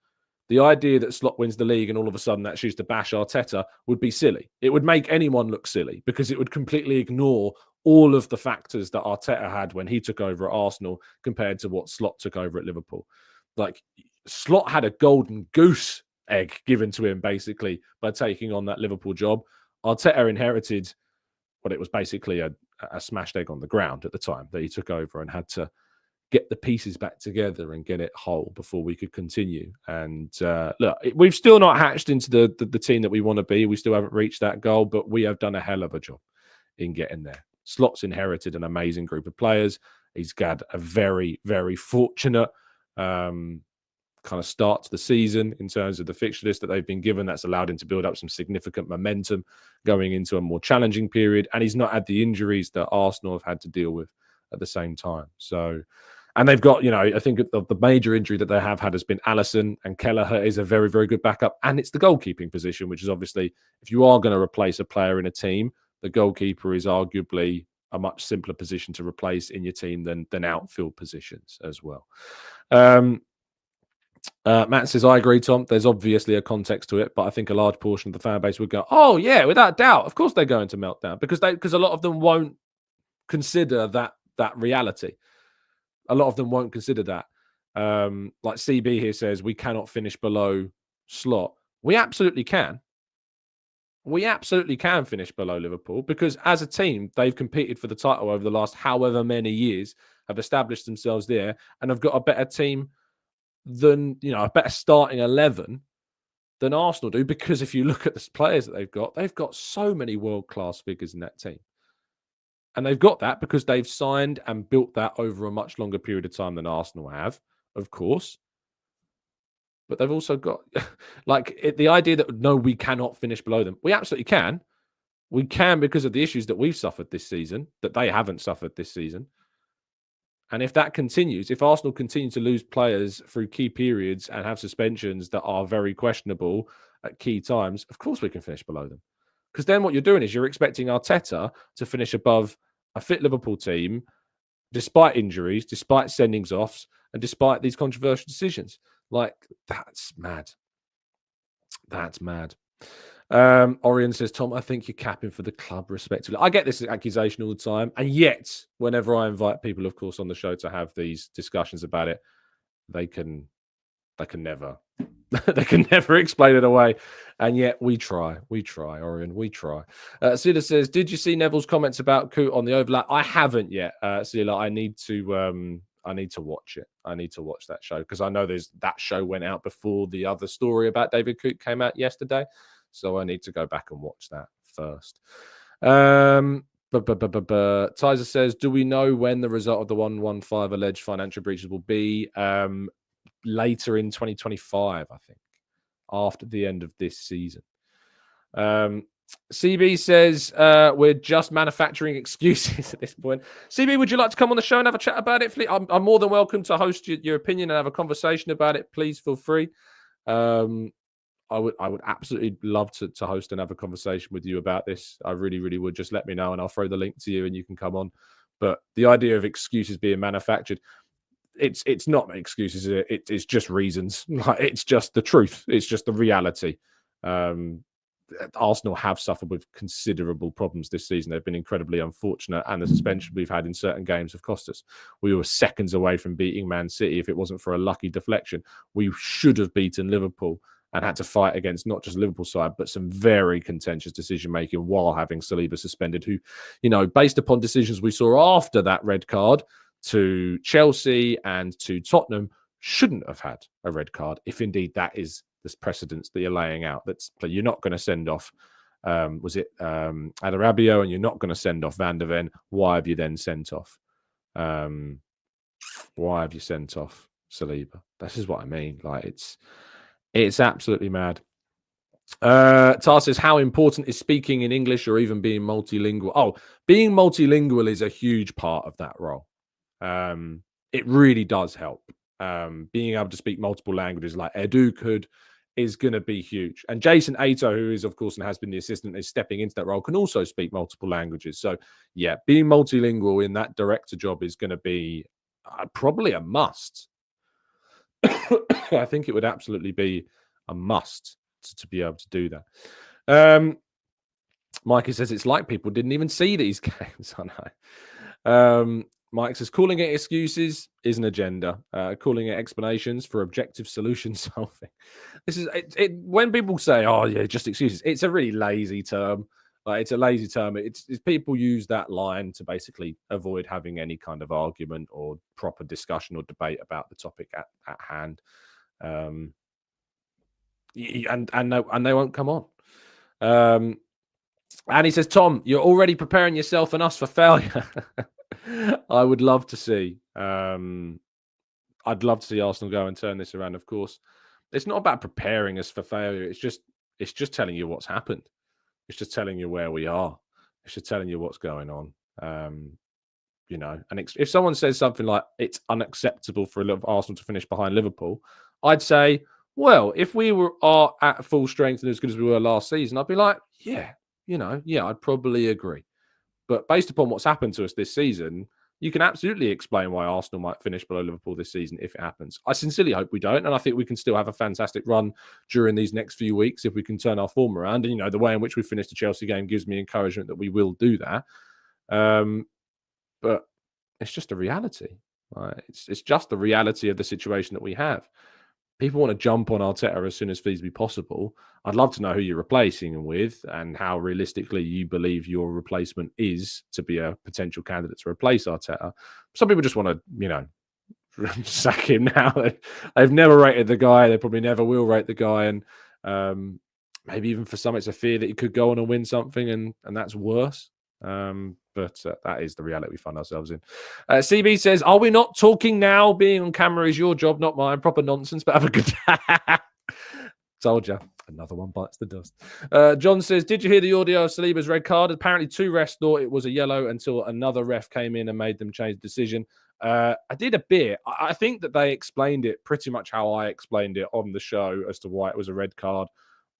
The idea that Slot wins the league and all of a sudden that's used to bash Arteta would be silly. It would make anyone look silly because it would completely ignore all of the factors that Arteta had when he took over at Arsenal compared to what Slot took over at Liverpool. Like, Slot had a golden goose egg given to him basically by taking on that Liverpool job. Arteta inherited what it was basically a smashed egg on the ground at the time that he took over and had to get the pieces back together and get it whole before we could continue. And look, we've still not hatched into the team that we want to be. We still haven't reached that goal, but we have done a hell of a job in getting there. Slot's inherited an amazing group of players. He's got a very, very fortunate kind of start to the season in terms of the fixture list that they've been given. That's allowed him to build up some significant momentum going into a more challenging period. And he's not had the injuries that Arsenal have had to deal with at the same time. So, and they've got, I think the major injury that they have had has been Alisson, and Kelleher is a very, very good backup. And it's the goalkeeping position, which is obviously, if you are going to replace a player in a team, the goalkeeper is arguably a much simpler position to replace in your team than outfield positions as well. Matt says, I agree, Tom. There's obviously a context to it, but I think a large portion of the fan base would go, oh, yeah, without doubt. Of course they're going to meltdown because a lot of them won't consider that reality. A lot of them won't consider that. Like CB here says, we cannot finish below Slot. We absolutely can. We absolutely can finish below Liverpool because as a team, they've competed for the title over the last however many years, have established themselves there, and have got a better team than, a better starting 11 than Arsenal do. Because if you look at the players that they've got so many world-class figures in that team. And they've got that because they've signed and built that over a much longer period of time than Arsenal have, of course. But they've also got, the idea that, no, we cannot finish below them. We absolutely can. We can because of the issues that we've suffered this season, that they haven't suffered this season. And if that continues, if Arsenal continue to lose players through key periods and have suspensions that are very questionable at key times, of course we can finish below them. Because then what you're doing is you're expecting Arteta to finish above a fit Liverpool team, despite injuries, despite sendings offs, and despite these controversial decisions. That's mad. That's mad. Orion says, Tom, I think you're capping for the club, respectively. I get this accusation all the time. And yet, whenever I invite people, of course, on the show to have these discussions about it, they can never they can never explain it away. And yet we try, Orion, we try. Sila says, did you see Neville's comments about Coote on the overlap? I haven't yet, Sila. I need to watch it. I need to watch that show because I know that show went out before the other story about David Coote came out yesterday. So I need to go back and watch that first. Tizer says, do we know when the result of the 115 alleged financial breaches will be? Later in 2025, I think, after the end of this season. CB says we're just manufacturing excuses at this point. CB, would you like to come on the show and have a chat about it? I'm more than welcome to host your opinion and have a conversation about it. Please feel free. I would absolutely love to host and have a conversation with you about this. I really, really would. Just let me know and I'll throw the link to you and you can come on. But the idea of excuses being manufactured, it's not excuses. It's just reasons. It's just the truth. It's just the reality. Arsenal have suffered with considerable problems this season. They've been incredibly unfortunate, and the suspension we've had in certain games have cost us. We were seconds away from beating Man City if it wasn't for a lucky deflection. We should have beaten Liverpool and had to fight against not just Liverpool's side, but some very contentious decision-making while having Saliba suspended, who, based upon decisions we saw after that red card to Chelsea and to Tottenham, shouldn't have had a red card, if indeed that is this precedence that you're laying out. That's you're not going to send off, Adarabio, and you're not going to send off Van der Ven. Why have you then sent off? Why have you sent off Saliba? This is what I mean. It's absolutely mad. Tar says, how important is speaking in English or even being multilingual? Oh, being multilingual is a huge part of that role. It really does help. Being able to speak multiple languages like Edu is going to be huge. And Jason Ato, who is, of course, and has been the assistant, is stepping into that role, can also speak multiple languages. So, yeah, being multilingual in that director job is going to be probably a must. I think it would absolutely be a must to be able to do that. Mikey says it's like people didn't even see these games. I know. Mike says calling it excuses is an agenda. Calling it explanations for objective solution solving. This is when people say, "Oh, yeah, just excuses." It's a really lazy term. It's a lazy term. It's people use that line to basically avoid having any kind of argument or proper discussion or debate about the topic at hand. And they won't come on. And he says, Tom, you're already preparing yourself and us for failure. I would love to see. I'd love to see Arsenal go and turn this around. Of course, it's not about preparing us for failure. It's just telling you what's happened. It's just telling you where we are. It's just telling you what's going on. And if someone says something like it's unacceptable for Arsenal to finish behind Liverpool, I'd say, well, if we are at full strength and as good as we were last season, I'd be like, yeah, I'd probably agree. But based upon what's happened to us this season, you can absolutely explain why Arsenal might finish below Liverpool this season if it happens. I sincerely hope we don't, and I think we can still have a fantastic run during these next few weeks if we can turn our form around. And, the way in which we finished the Chelsea game gives me encouragement that we will do that. But it's just a reality. Right? It's just the reality of the situation that we have. People want to jump on Arteta as soon as feasibly possible. I'd love to know who you're replacing him with and how realistically you believe your replacement is to be a potential candidate to replace Arteta. Some people just want to, sack him now. They've never rated the guy. They probably never will rate the guy. And maybe even for some, it's a fear that he could go on and win something, and that's worse. But that is the reality we find ourselves in. CB says, are we not talking now? Being on camera is your job, not mine. Proper nonsense, but have a good day. Told you. Another one bites the dust. John says, did you hear the audio of Saliba's red card? Apparently 2 refs thought it was a yellow until another ref came in and made them change the decision. I did a bit. I think that they explained it pretty much how I explained it on the show as to why it was a red card.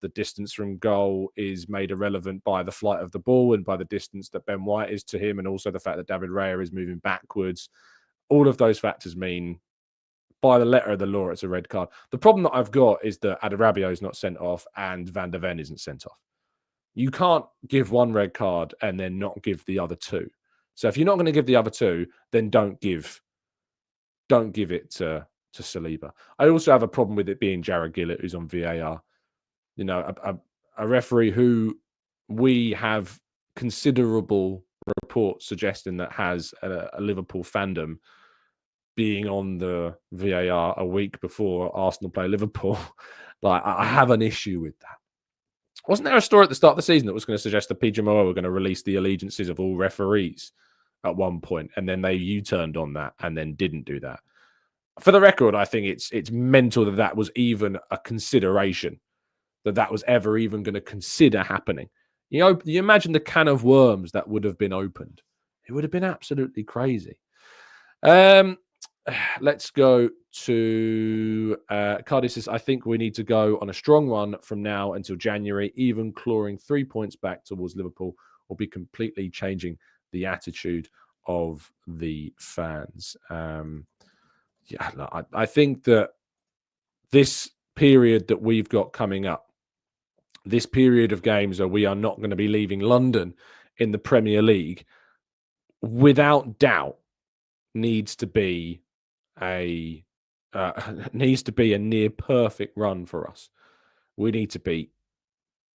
The distance from goal is made irrelevant by the flight of the ball and by the distance that Ben White is to him, and also the fact that David Raya is moving backwards. All of those factors mean, by the letter of the law, it's a red card. The problem that I've got is that Adarabio is not sent off and Van der Ven isn't sent off. You can't give one red card and then not give the other 2. So if you're not going to give the other 2, then don't give it to Saliba. I also have a problem with it being Jared Gillett, who's on VAR. A referee who we have considerable reports suggesting that has a Liverpool fandom being on the VAR a week before Arsenal play Liverpool. I have an issue with that. Wasn't there a story at the start of the season that was going to suggest that PGMO were going to release the allegiances of all referees at one point, and then they U-turned on that and then didn't do that? For the record, I think it's mental that was even a consideration, that was ever even going to consider happening. You imagine the can of worms that would have been opened. It would have been absolutely crazy. Let's go to Cardi says, I think we need to go on a strong run from now until January. Even clawing 3 points back towards Liverpool will be completely changing the attitude of the fans. I think that this period that we've got coming up, this period of games where we are not going to be leaving London in the Premier League, without doubt, needs to be a near perfect run for us. We need to beat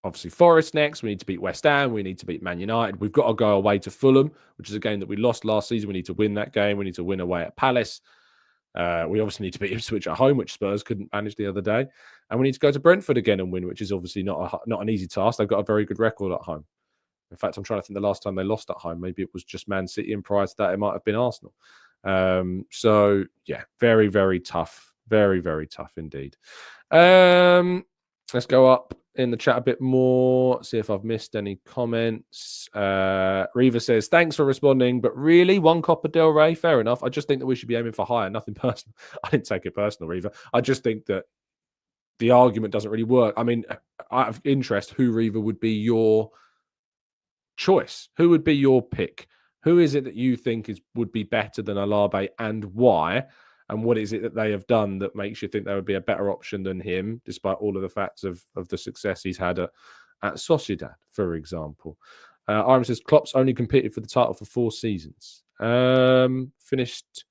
obviously Forest next. We need to beat West Ham. We need to beat Man United. We've got to go away to Fulham, which is a game that we lost last season. We need to win that game. We need to win away at Palace. We obviously need to beat Ipswich at home, which Spurs couldn't manage the other day. And we need to go to Brentford again and win, which is obviously not an easy task. They've got a very good record at home. In fact, I'm trying to think the last time they lost at home. Maybe it was just Man City, and prior to that, it might have been Arsenal. So, yeah, very, very tough. Very, very tough indeed. Let's go up in the chat a bit more, see if I've missed any comments. Reva says, thanks for responding, but really, one Copa del Rey, fair enough. I just think that we should be aiming for higher, nothing personal. I didn't take it personal, Reva. I just think that the argument doesn't really work. I mean, out of interest, who, Reva, would be your choice? Who would be your pick? Who is it that you think would be better than Olabe, and why? And what is it that they have done that makes you think there would be a better option than him, despite all of the facts of the success he's had at Sociedad, for example? Iron says, Klopp's only competed for the title for 4 seasons. Finished,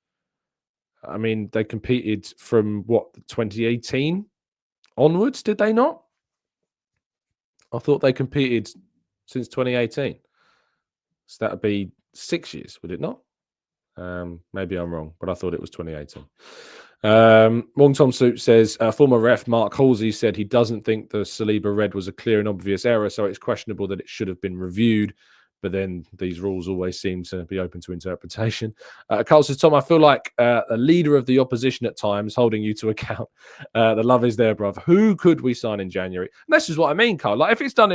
I mean, they competed from, 2018 onwards, did they not? I thought they competed since 2018. So that would be 6 years, would it not? Maybe I'm wrong, but I thought it was 2018. Wong Tom Suit says, former ref Mark Halsey said he doesn't think the Saliba red was a clear and obvious error, so it's questionable that it should have been reviewed. But then these rules always seem to be open to interpretation. Carl says, Tom, I feel like a leader of the opposition at times, holding you to account. The love is there, bruv. Who could we sign in January? And this is what I mean, Carl. Like, if it's done,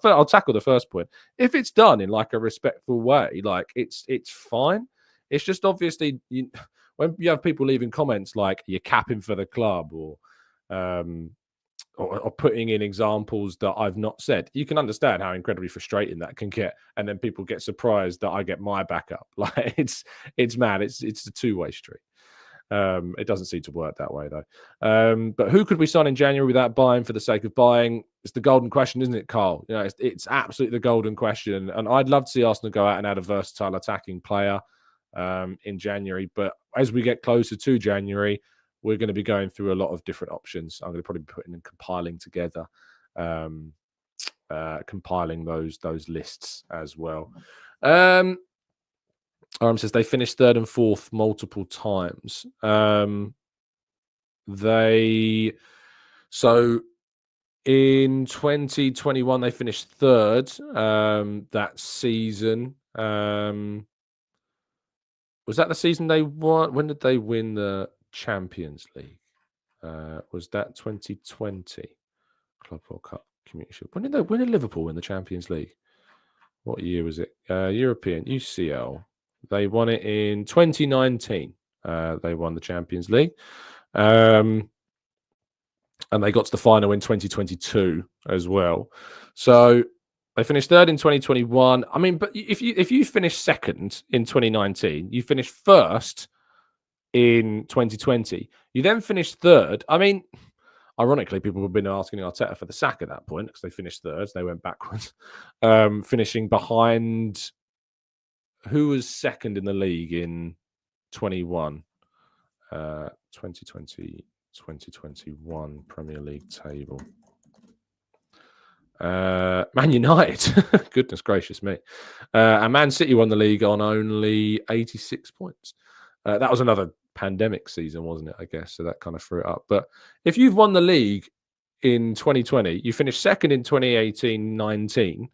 I'll tackle the first point. If it's done in like a respectful way, like it's fine. It's just obviously when you have people leaving comments like you're capping for the club or putting in examples that I've not said, you can understand how incredibly frustrating that can get. And then people get surprised that I get my back up. Like it's mad. It's a two-way street. It doesn't seem to work that way though. But who could we sign in January without buying for the sake of buying? It's the golden question, isn't it, Carl? You know, it's absolutely the golden question. And I'd love to see Arsenal go out and add a versatile attacking player in January, but as we get closer to January, we're going to be going through a lot of different options. I'm going to probably be putting and compiling together, compiling those lists as well. Aram says they finished 3rd and 4th multiple times. So in 2021 they finished 3rd that season. Was that the season they won? When did they win the Champions League? Was that 2020 Club World Cup Community Shield? When did Liverpool win the Champions League? What year was it? European UCL. They won it in 2019. They won the Champions League, and they got to the final in 2022 as well. So they finished 3rd in 2021. I mean, but if you finish 2nd in 2019, you finished 1st in 2020. You then finished 3rd. I mean, ironically, people have been asking Arteta for the sack at that point because they finished 3rd. So they went backwards, finishing behind who was 2nd in the league in 2021, 2021 Premier League table. Man United, goodness gracious me. And Man City won the league on only 86 points. That was another pandemic season, wasn't it? I guess so. That kind of threw it up. But if you've won the league in 2020, you finished 2nd in 2018-19,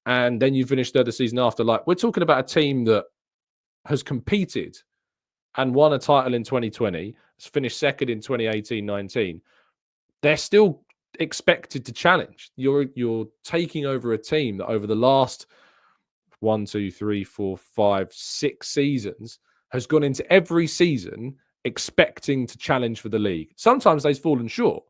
and then you finished 3rd the season after. Like, we're talking about a team that has competed and won a title in 2020, has finished 2nd in 2018-19. They're still expected to challenge. You're taking over a team that over the last 1, 2, 3, 4, 5, 6 seasons has gone into every season expecting to challenge for the league. Sometimes they've fallen short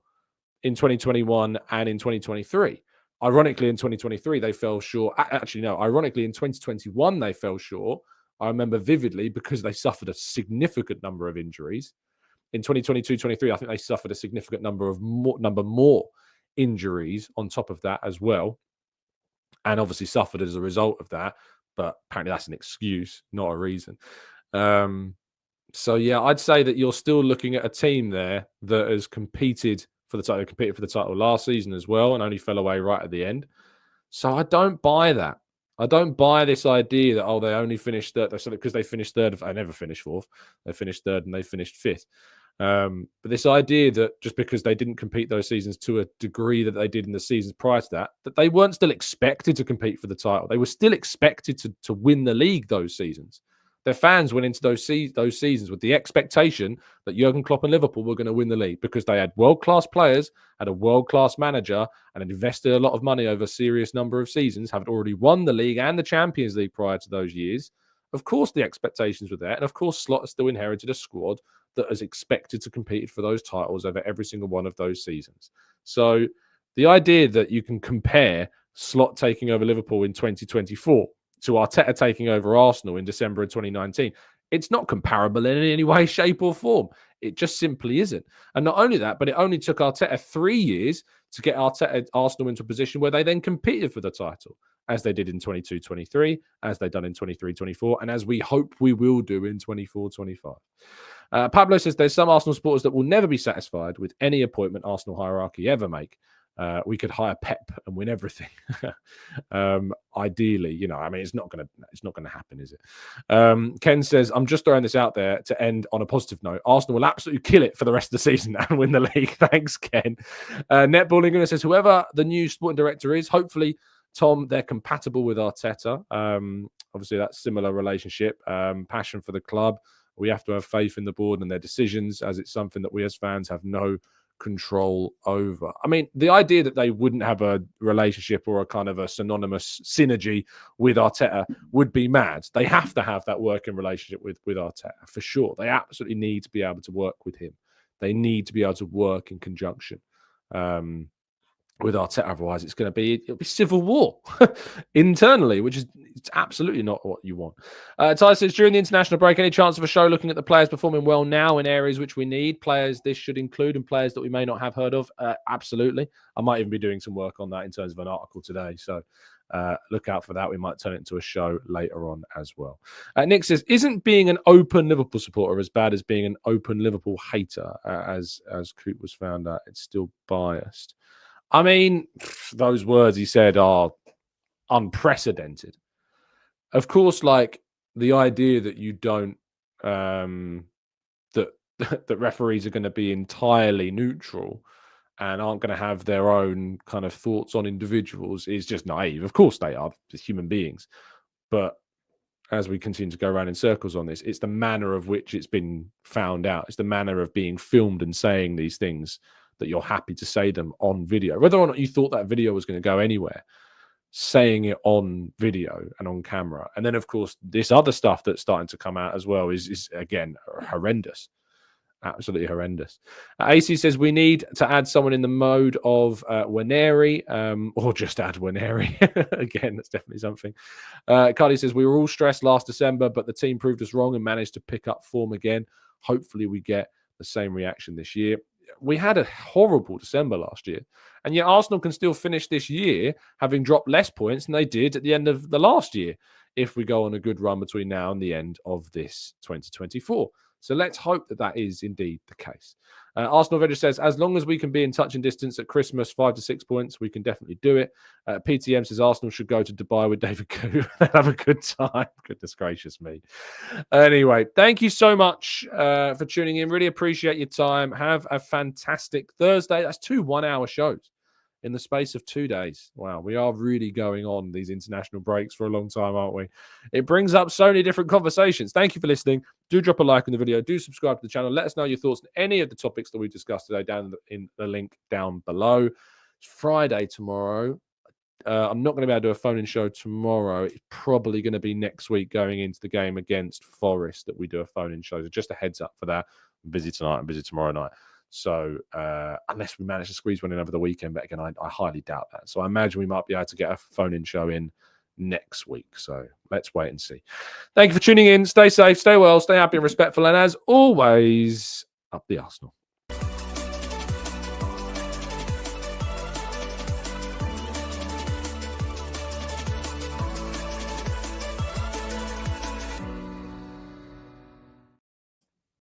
in 2021 and in 2023. Ironically, in 2023, they fell short. Actually, no, ironically, in 2021, they fell short. I remember vividly because they suffered a significant number of injuries. In 2022-23, I think they suffered a significant number more injuries on top of that as well, and obviously suffered as a result of that. But apparently that's an excuse, not a reason. So yeah, I'd say that you're still looking at a team there that has competed for the title last season as well, and only fell away right at the end. So I don't buy that. I don't buy this idea that they only finished third because they finished third. I never finished fourth. They finished third and they finished fifth. But this idea that just because they didn't compete those seasons to a degree that they did in the seasons prior to that they weren't still expected to compete for the title. They were still expected to win the league those seasons. Their fans went into those seasons with the expectation that Jurgen Klopp and Liverpool were going to win the league because they had world-class players, had a world-class manager, and had invested a lot of money over a serious number of seasons, having already won the league and the Champions League prior to those years. Of course, the expectations were there. And of course, Slot has still inherited a squad that is expected to compete for those titles over every single one of those seasons. So the idea that you can compare Slot taking over Liverpool in 2024 to Arteta taking over Arsenal in December of 2019, it's not comparable in any way, shape or form. It just simply isn't. And not only that, but it only took Arteta 3 years to get Arsenal into a position where they then competed for the title, as they did in 22-23, as they've done in 23-24, and as we hope we will do in 24-25. Pablo says there's some Arsenal supporters that will never be satisfied with any appointment Arsenal hierarchy ever make. We could hire Pep and win everything. Ideally, it's not gonna happen, is it? Ken says, I'm just throwing this out there to end on a positive note. Arsenal will absolutely kill it for the rest of the season and win the league. Thanks, Ken. Netballing says, whoever the new sporting director is, hopefully, Tom, they're compatible with Arteta. Obviously, that's similar relationship, passion for the club. We have to have faith in the board and their decisions, as it's something that we as fans have no control over. I mean, the idea that they wouldn't have a relationship or a kind of a synonymous synergy with Arteta would be mad. They have to have that working relationship with Arteta for sure. They absolutely need to be able to work with him. They need to be able to work in conjunction with Arteta. Otherwise, it'll be civil war internally, which is absolutely not what you want. Ty says, during the international break, any chance of a show looking at the players performing well now in areas which we need? Players this should include and players that we may not have heard of? Absolutely. I might even be doing some work on that in terms of an article today. So look out for that. We might turn it into a show later on as well. Nick says, isn't being an open Liverpool supporter as bad as being an open Liverpool hater? As Coop was found out, it's still biased. I mean, those words he said are unprecedented. Of course, like the idea that you don't, that referees are going to be entirely neutral and aren't going to have their own kind of thoughts on individuals is just naive. Of course they are, just human beings. But as we continue to go around in circles on this, it's the manner of which it's been found out. It's the manner of being filmed and saying these things that you're happy to say them on video. Whether or not you thought that video was going to go anywhere, saying it on video and on camera. And then, of course, this other stuff that's starting to come out as well is again, horrendous. Absolutely horrendous. AC says we need to add someone in the mode of Waneri, or just add Waneri. Again, that's definitely something. Carly says we were all stressed last December, but the team proved us wrong and managed to pick up form again. Hopefully we get the same reaction this year. We had a horrible December last year, and yet Arsenal can still finish this year having dropped less points than they did at the end of the last year if we go on a good run between now and the end of this 2024. So let's hope that that is indeed the case. Arsenal Veteran says, as long as we can be in touch and distance at Christmas, 5 to 6 points, we can definitely do it. PTM says Arsenal should go to Dubai with David Koo. Have a good time. Goodness gracious me. Anyway, thank you so much for tuning in. Really appreciate your time. Have a fantastic Thursday. That's 2 one-hour shows. in the space of 2 days. Wow, we are really going on these international breaks for a long time, aren't we? It brings up so many different conversations. Thank you for listening. Do drop a like on the video. Do subscribe to the channel. Let us know your thoughts on any of the topics that we discussed today down in the link down below. It's Friday tomorrow. I'm not going to be able to do a phone-in show tomorrow. It's probably going to be next week going into the game against Forest that we do a phone-in show. So just a heads up for that. I'm busy tonight. I'm busy tomorrow night. So unless we manage to squeeze one in over the weekend, but again, I highly doubt that. So I imagine we might be able to get a phone-in show in next week. So let's wait and see. Thank you for tuning in. Stay safe, stay well, stay happy and respectful. And as always, up the Arsenal.